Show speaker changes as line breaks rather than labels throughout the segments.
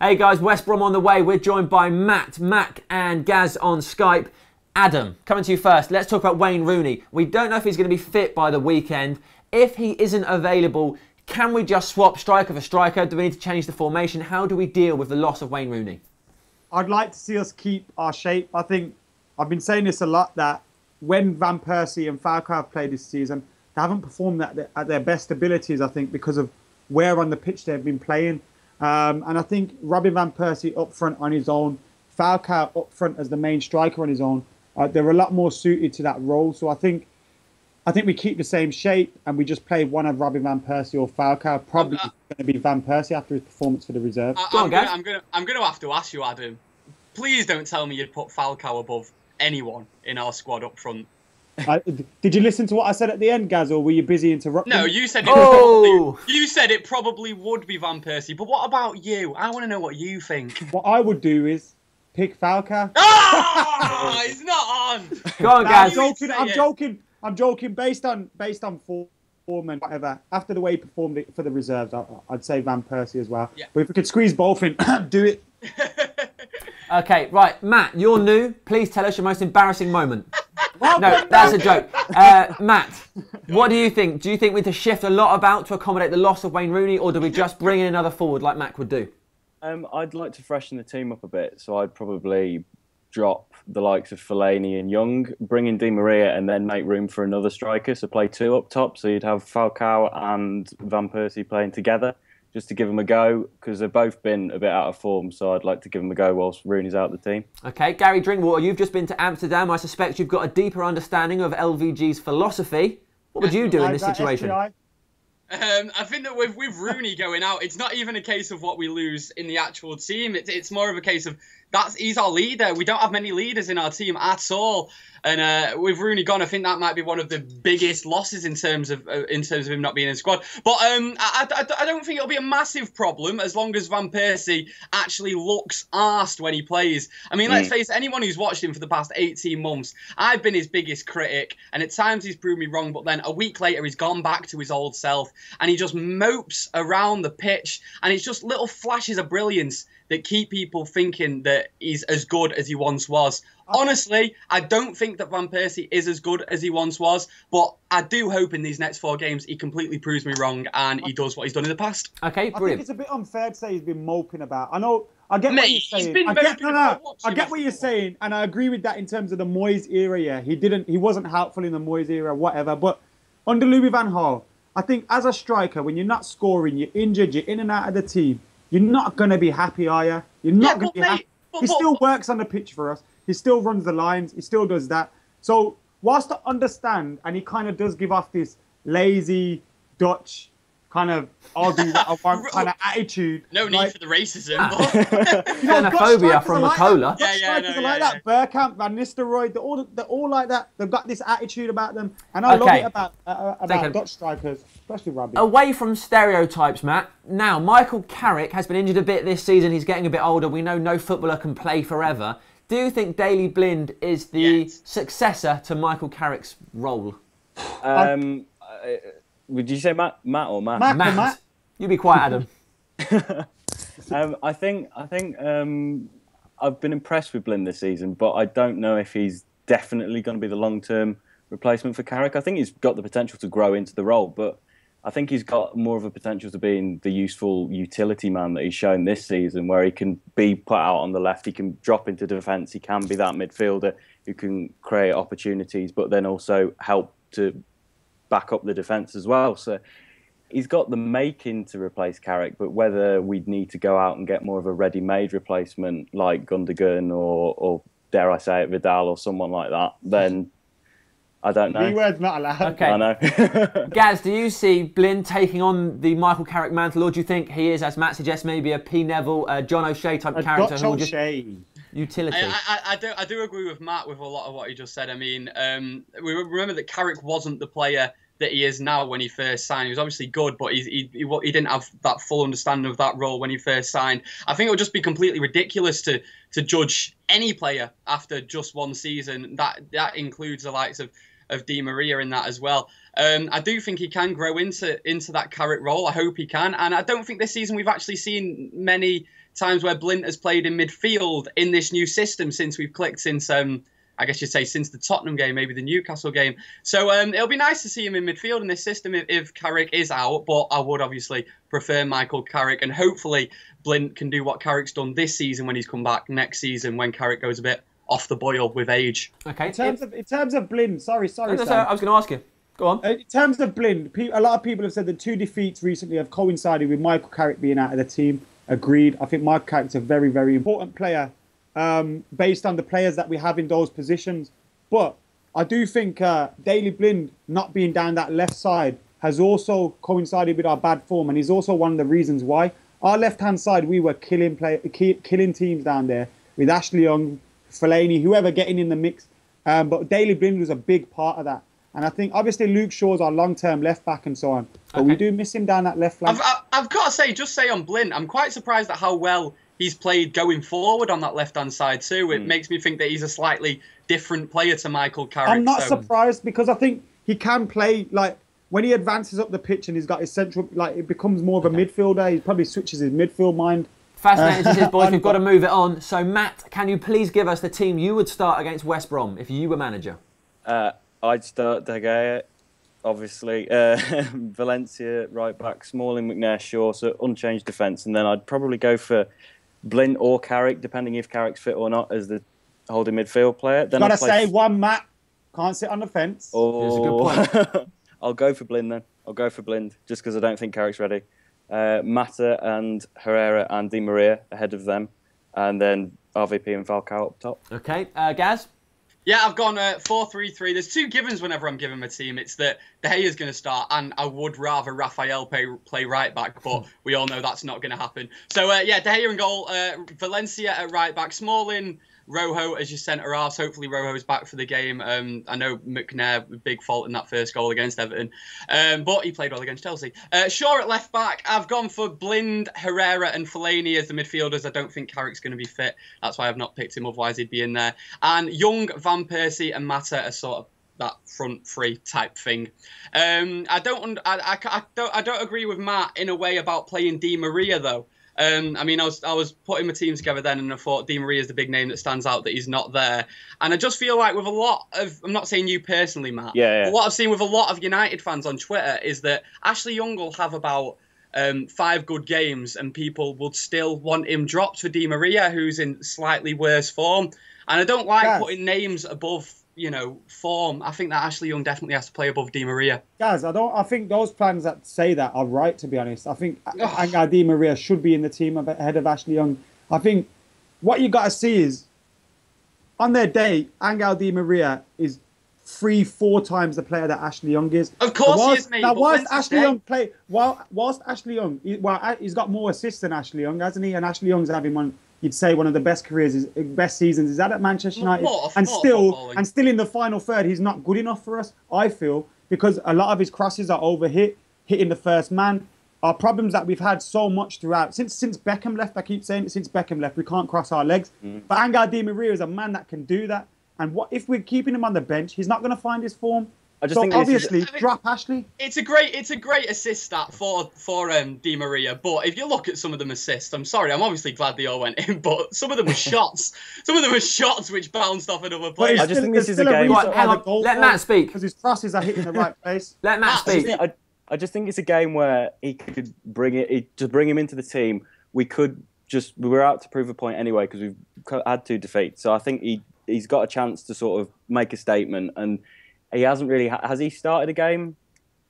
Hey guys, West Brom on the way. We're joined by Matt, Mac and Gaz on Skype. Adam, coming to you first. Let's talk about Wayne Rooney. We don't know if he's going to be fit by the weekend. If he isn't available, can we just swap striker for striker? Do we need to change the formation? How do we deal with the loss of Wayne Rooney?
I'd like to see us keep our shape. I think I've been saying this a lot, that when Van Persie and Falcao have played this season, they haven't performed at their best abilities, I think, because of where on the pitch they've been playing. And I think Robin Van Persie up front on his own, Falcao up front as the main striker on his own, they're a lot more suited to that role. So I think we keep the same shape and we just play one of Robin Van Persie or Falcao. Probably going to be Van Persie after his performance for the reserve.
I'm going to have to ask you, Adam. Please don't tell me you'd put Falcao above anyone in our squad up front.
Did you listen to what I said at the end, Gaz, or were you busy interrupting?
No, you said it probably would be Van Persie. But what about you? I want to know what you think.
What I would do is pick Falcao.
Oh, he's not on.
Go on, Gaz.
I'm joking. Based on form and whatever. After the way he performed it for the reserves, I'd say Van Persie as well. Yeah. But if we could squeeze both in, do it.
Okay, right, Matt, you're new. Please tell us your most embarrassing moment. No, that's a joke. Matt, what do you think? Do you think we need to shift a lot about to accommodate the loss of Wayne Rooney, or do we just bring in another forward like Mac would do?
I'd like to freshen the team up a bit, so I'd probably drop the likes of Fellaini and Young, bring in Di Maria, and then make room for another striker. So play two up top, so you'd have Falcao and Van Persie playing together, just to give them a go, because they've both been a bit out of form, so I'd like to give them a go whilst Rooney's out of the team.
Okay, Gary Drinkwater, you've just been to Amsterdam. I suspect you've got a deeper understanding of LVG's philosophy. What would you do in this situation?
I think that with Rooney going out, it's not even a case of what we lose in the actual team. It's more of a case of he's our leader. We don't have many leaders in our team at all. And with Rooney gone, I think that might be one of the biggest losses in terms of him not being in the squad. But I don't think it'll be a massive problem as long as Van Persie actually looks arsed when he plays. I mean, let's face it, anyone who's watched him for the past 18 months, I've been his biggest critic, and at times he's proved me wrong, but then a week later he's gone back to his old self, and he just mopes around the pitch, and it's just little flashes of brilliance that keep people thinking that he's as good as he once was. Honestly, I don't think that Van Persie is as good as he once was, but I do hope in these next 4 games he completely proves me wrong and he does what he's done in the past.
Okay, brilliant.
I think it's a bit unfair to say he's been moping about. I get what you're saying. I get what you're saying, and I agree with that in terms of the Moyes era. Yeah, he wasn't helpful in the Moyes era, whatever. But under Louis van Gaal, I think as a striker, when you're not scoring, you're injured, you're in and out of the team, you're not going to be happy, are you? You're not going to be happy. He still works on the pitch for us. He still runs the lines. He still does that. So whilst I understand, and he kind of does give off this lazy Dutch kind of I'll do what I want kind of attitude.
No need for the racism.
Xenophobia from Macola.
That. Bergkamp, Van Nistelrooy, they're all like that. They've got this attitude about them. And I love it about Dutch strikers, especially Robbie.
Away from stereotypes, Matt. Now, Michael Carrick has been injured a bit this season. He's getting a bit older. We know no footballer can play forever. Do you think Daley Blind is the successor to Michael Carrick's role?
Would you say Matt or Matt?
Matt. You be quiet,
Adam. I think I've been impressed with Blind this season, but I don't know if he's definitely going to be the long-term replacement for Carrick. I think he's got the potential to grow into the role, but I think he's got more of a potential to being the useful utility man that he's shown this season, where he can be put out on the left, he can drop into defence, he can be that midfielder who can create opportunities, but then also help to back up the defence as well. So he's got the making to replace Carrick, but whether we'd need to go out and get more of a ready-made replacement like Gundogan or dare I say it, Vidal or someone like that, then I don't know.
B-word's not allowed.
Okay.
I know.
Gaz, do you see Blind taking on the Michael Carrick mantle, or do you think he is, as Matt suggests, maybe a P. Neville, John O'Shea type character who will just utility?
I do agree with Matt with a lot of what he just said. I mean, we remember that Carrick wasn't the player that he is now when he first signed. He was obviously good, but he didn't have that full understanding of that role when he first signed. I think it would just be completely ridiculous to judge any player after just one season. That includes the likes of Di Maria in that as well. I do think he can grow into that Carrick role. I hope he can. And I don't think this season we've actually seen many times where Blint has played in midfield in this new system since we've clicked since I guess you'd say since the Tottenham game, maybe the Newcastle game. So it'll be nice to see him in midfield in this system if Carrick is out, but I would obviously prefer Michael Carrick, and hopefully Blint can do what Carrick's done this season when he's come back next season when Carrick goes a bit off the boil with age.
Okay.
In terms of Blint, sorry, Sam.
I was going to ask you. Go on.
In terms of Blint, a lot of people have said the 2 defeats recently have coincided with Michael Carrick being out of the team. Agreed. I think Michael Carrick's a very, very important player. Based on the players that we have in those positions. But I do think Daley Blind not being down that left side has also coincided with our bad form, and he's also one of the reasons why. Our left-hand side, we were killing teams down there with Ashley Young, Fellaini, whoever getting in the mix. But Daley Blind was a big part of that. And I think, obviously, Luke Shaw's our long-term left-back and so on. But we do miss him down that left flank.
I've got to say on Blind, I'm quite surprised at how well he's played going forward on that left-hand side too. It makes me think that he's a slightly different player to Michael Carrick.
I'm not surprised, because I think he can play, like, when he advances up the pitch and he's got his central, like, it becomes more of a midfielder. He probably switches his midfield mind.
Fascinating this is, boys. We've got to move it on. So, Matt, can you please give us the team you would start against West Brom if you were manager?
I'd start De Gea, obviously. Valencia, right back, Smalling, McNair, Shaw, so unchanged defence. And then I'd probably go for Blint or Carrick, depending if Carrick's fit or not, as the holding midfield player. Then
Gotta say one, Matt. Can't sit on the fence.
Oh, that's a good point. I'll go for Blind then. I'll go for Blind, just because I don't think Carrick's ready. Mata and Herrera and Di Maria ahead of them, and then RVP and Falcao up top.
Okay, Gaz?
Yeah, I've gone 4-3-3. There's 2 givens whenever I'm giving my team. It's that De Gea's going to start, and I would rather Rafael play right back, but we all know that's not going to happen. So, yeah, De Gea in goal, Valencia at right back, Smalling, Rojo as your centre halves. Hopefully Rojo's back for the game. I know McNair, big fault in that first goal against Everton, but he played well against Chelsea. Shaw at left back. I've gone for Blind, Herrera and Fellaini as the midfielders. I don't think Carrick's going to be fit. That's why I've not picked him, otherwise he'd be in there. And Young, Van Persie and Mata are sort of that front three type thing. I don't agree with Matt in a way about playing Di Maria though. I mean, I was putting my team together then, and I thought Di Maria is the big name that stands out that he's not there. And I just feel like with a lot of, I'm not saying you personally, Matt, but what I've seen with a lot of United fans on Twitter is that Ashley Young will have about 5 good games, and people would still want him dropped for Di Maria, who's in slightly worse form. And I don't like putting names above, you know, form. I think that Ashley Young definitely has to play above Di Maria.
Guys, I think those fans that say that are right, to be honest. I think Angel Di Maria should be in the team ahead of Ashley Young. I think what you got to see is, on their day, Angel Di Maria is 3-4 times the player that Ashley Young is.
Of course he is, mate.
Now, whilst Ashley Young, he's got more assists than Ashley Young, hasn't he? And Ashley Young's having one, you'd say, one of the best seasons is at Manchester United. And still in the final third, he's not good enough for us, I feel, because a lot of his crosses are hitting the first man. Our problems that we've had so much throughout, since Beckham left, I keep saying it, since Beckham left, we can't cross our legs. But Angel Di Maria is a man that can do that. And what if we're keeping him on the bench, he's not going to find his form. So obviously, drop Ashley. It's a
great assist stat for Di Maria. But if you look at some of them assists, I'm sorry, I'm obviously glad they all went in, but some of them were shots. Some of them were shots which bounced off another player.
I just think this is a game.
Let Matt speak,
because his crosses are hitting the right place.
Let Matt speak.
I just think it's a game where he could bring him into the team. We were out to prove a point anyway because we've had 2 defeats. So I think he's got a chance to sort of make a statement, and he hasn't really. Has he started a game?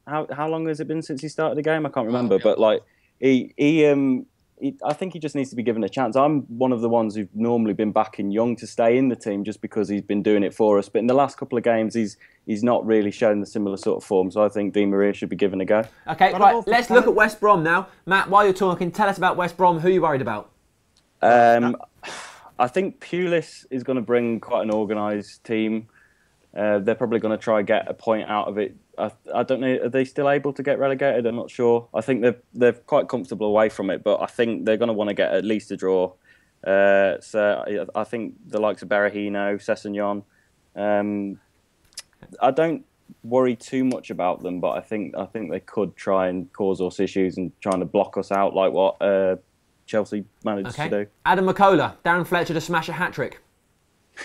How long has it been since he started a game? I can't remember. But like I think he just needs to be given a chance. I'm one of the ones who've normally been backing Young to stay in the team just because he's been doing it for us. But in the last couple of games, he's not really shown the similar sort of form. So I think Di Maria should be given a go.
Okay, right. Let's look at West Brom now. Matt, while you're talking, tell us about West Brom. Who are you worried about?
I think Pulis is going to bring quite an organised team. They're probably going to try and get a point out of it. I don't know, are they still able to get relegated? I'm not sure. I think they're quite comfortable away from it, but I think they're going to want to get at least a draw. So I think the likes of Berahino, Sessegnon, I don't worry too much about them, but I think they could try and cause us issues and trying to block us out like what Chelsea managed to do.
Adam McCullough, Darren Fletcher to smash a hat-trick.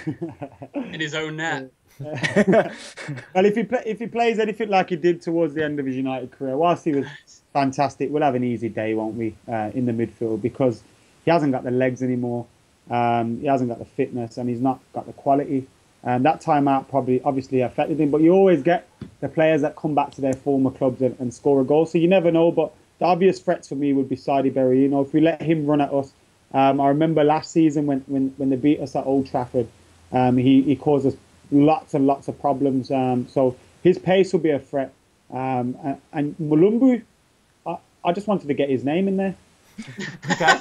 In his own net.
Well, if he plays anything like he did towards the end of his United career, whilst he was fantastic, we'll have an easy day, won't we, in the midfield, because he hasn't got the legs anymore, he hasn't got the fitness, and he's not got the quality. And that time out probably obviously affected him, but you always get the players that come back to their former clubs and score a goal, so you never know. But the obvious threats for me would be Sadio Berahino. If we let him run at us, I remember last season when they beat us at Old Trafford, he caused us lots and lots of problems. So his pace will be a threat. And Mulumbu, I just wanted to get his name in there.
Okay,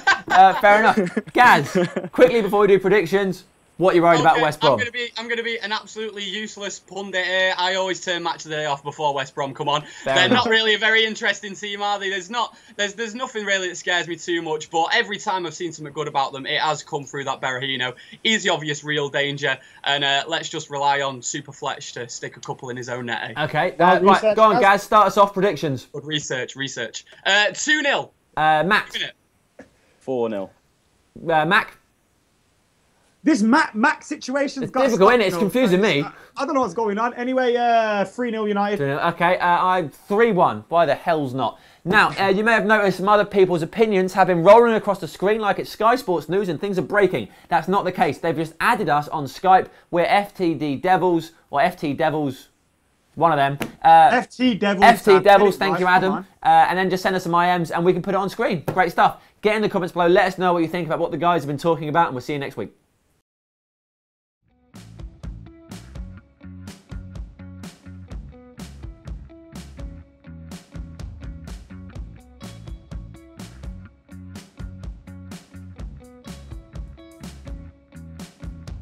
fair enough. Gaz, quickly before we do predictions, what are you worried about West Brom?
I'm gonna be an absolutely useless pundit here. I always turn match of the day off before West Brom come on. They're not really a very interesting team, are they? There's nothing really that scares me too much, but every time I've seen something good about them, it has come through that Berahino. He's the obvious real danger, and let's just rely on Super Fletch to stick a couple in his own net.
Okay, right, go on, Gaz, start us off, predictions.
Good research. 2-0.
Matt.
4-0.
Mac.
This Mac situation's got
difficult, isn't it? It's confusing me.
I don't know what's going on. Anyway, 3-0 United.
3-0. Okay, I'm 3-1. Why the hell's not? Now, you may have noticed some other people's opinions have been rolling across the screen like it's Sky Sports News and things are breaking. That's not the case. They've just added us on Skype. We're FTD Devils, or FT Devils, one of them.
FT Devils.
FT Devils, thank you, Adam. And then just send us some IMs and we can put it on screen. Great stuff. Get in the comments below. Let us know what you think about what the guys have been talking about, and we'll see you next week.